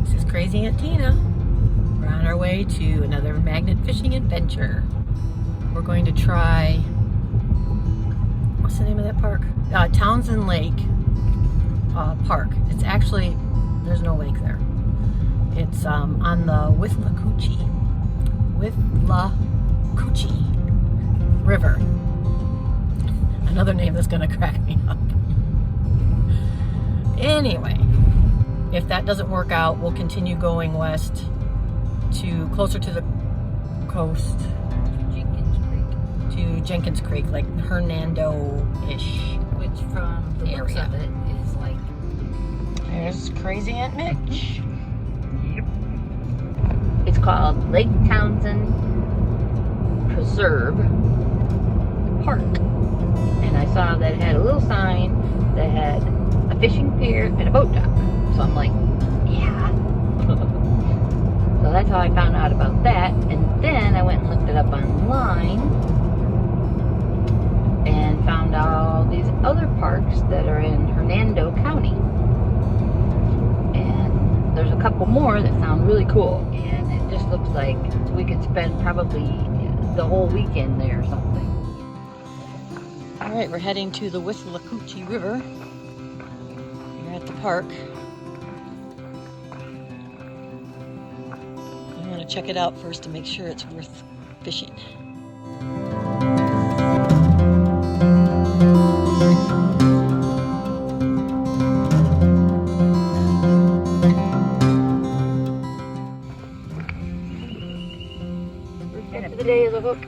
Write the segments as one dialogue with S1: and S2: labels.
S1: This is Crazy Aunt Tina. We're on our way to another magnet fishing adventure. We're going to try, what's the name of that park? Townsend Lake Park. It's actually, there's no lake there. It's on the Withlacoochee River. Another name that's gonna crack me up. Anyway, if that doesn't work out, we'll continue going west to closer to the coast. To Jenkins Creek, like Hernando-ish.
S2: Which from the looks of it is like...
S1: There's Crazy Aunt Mitch.
S2: Yep. It's called Lake Townsend Preserve Park. And I saw that it had a little sign that had a fishing pier and a boat dock. So I'm like, yeah. So that's how I found out about that. And then I went and looked it up online and found all these other parks that are in Hernando County. And there's a couple more that sound really cool. And it just looks like we could spend probably the whole weekend there or something.
S1: Alright, we're heading to the Withlacoochee River. We're at the park. I want to check it out first to make sure it's worth fishing.
S2: First catch of the day is a hook.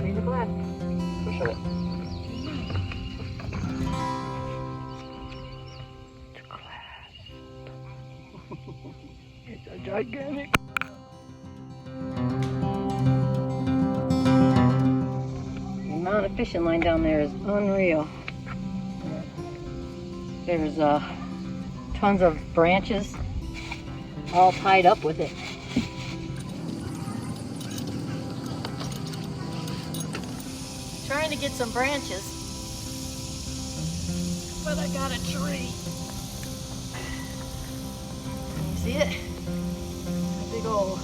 S2: Here's a glass. Push it. It's a glass. It's a gigantic. The amount of fishing line down there is unreal. There's tons of branches all tied up with it.
S1: Trying to get some branches, but I got a tree. Can you see it? A big old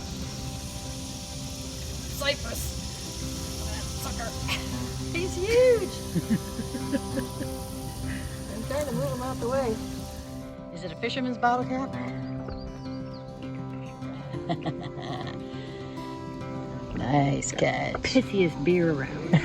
S1: cypress. That sucker. He's huge. I'm trying to move him out the way. Is it a fisherman's bottle cap? Nice catch.
S2: Pissiest beer around.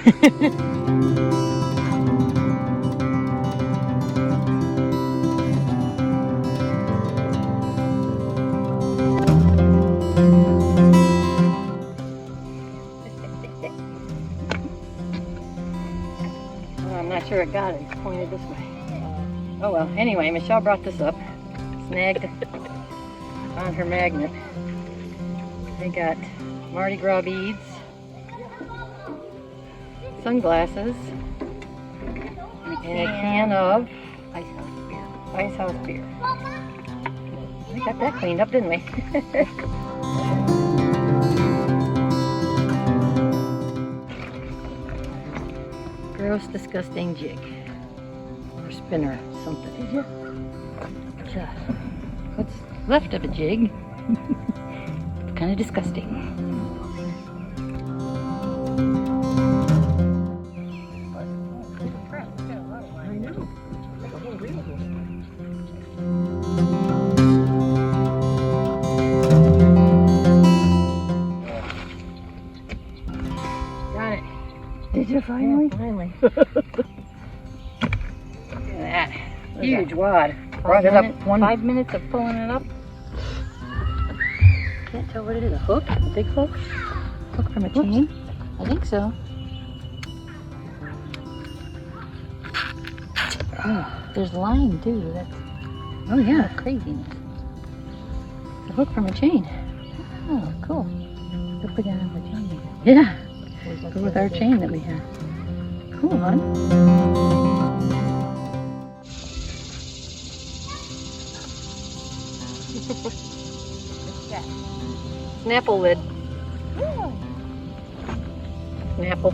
S1: I'm not sure it got it. It's pointed this way. Oh well, anyway, Michelle brought this up. Snagged on her magnet. They got Mardi Gras beads, sunglasses, and a can of Ice House beer. We got that cleaned up, didn't we? Gross, disgusting jig. Or spinner, something. What's left of a jig? Kind of disgusting. Got it.
S2: Did you finally?
S1: Yeah, finally. Look at that. Huge wad. Brought it up
S2: 5 minutes of pulling it up.
S1: Can't tell what it is. A hook? A big hook? Hook from a chain? I think so.
S2: Oh, there's line too. That's
S1: yeah.
S2: craziness.
S1: It's a hook from a chain.
S2: Oh, cool. We'll put that on the chain.
S1: Yeah. Go with our chain that we have. Cool, man. Snapple lid.
S2: Oh. an apple.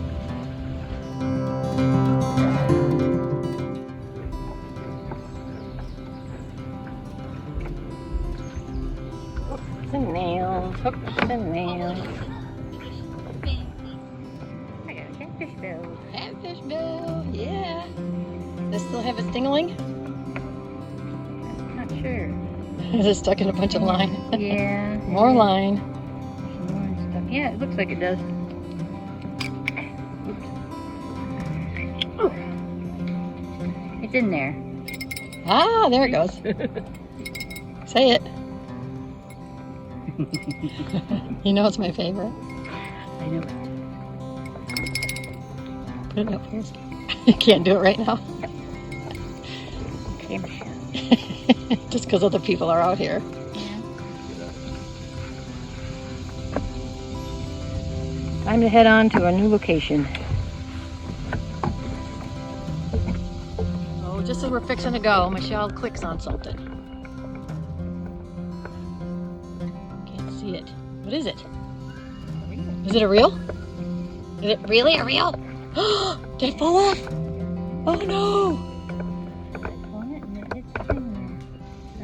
S2: Hooks and nails, hooks and nails. I got a catfish bill.
S1: Catfish bill, yeah. Does it still have its dingling?
S2: Not sure.
S1: Is it stuck in a bunch of line?
S2: Yeah.
S1: More line.
S2: Some more stuff. Yeah, it looks like it does. Oops. It's in there.
S1: Ah, there it goes. Say it. You know it's my favorite.
S2: I know.
S1: Put it up here. You can't do it right now.
S2: Okay, Michelle.
S1: Just because other people are out here.
S2: Yeah. Time to head on to a new location.
S1: Oh, just as we're fixing to go, Michelle clicks on something. Can't see it. What is it? Is it a reel? Is it really a reel? Did it fall off? Oh no!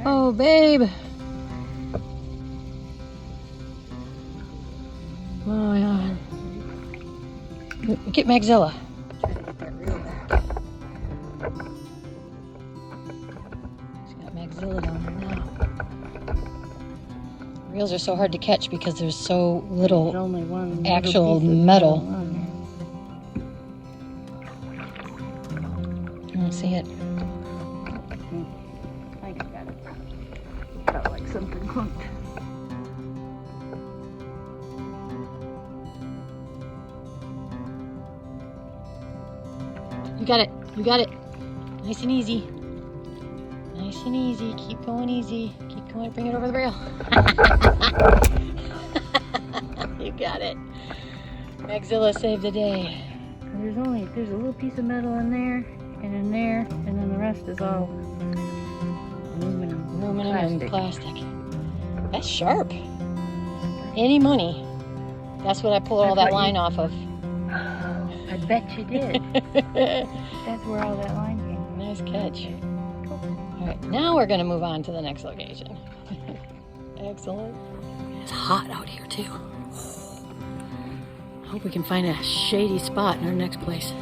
S1: Oh, babe. Oh my God. Get Magzilla. She's got Magzilla down there now. Reels are so hard to catch because there's so little
S2: only one
S1: actual metal. I don't see it.
S2: I got it. Felt like something clunked.
S1: You got it. You got it. Nice and easy. Nice and easy. Keep going easy. Keep going. Bring it over the rail. You got it. Magzilla saved the day.
S2: There's a little piece of metal in there, and then the rest is all aluminum.
S1: Aluminum and plastic. That's sharp. Any money. That's what I pulled all that line off of.
S2: I bet you did. That's where all that line came from.
S1: Nice catch. All right, now we're going to move on to the next location. Excellent. It's hot out here too. I hope we can find a shady spot in our next place.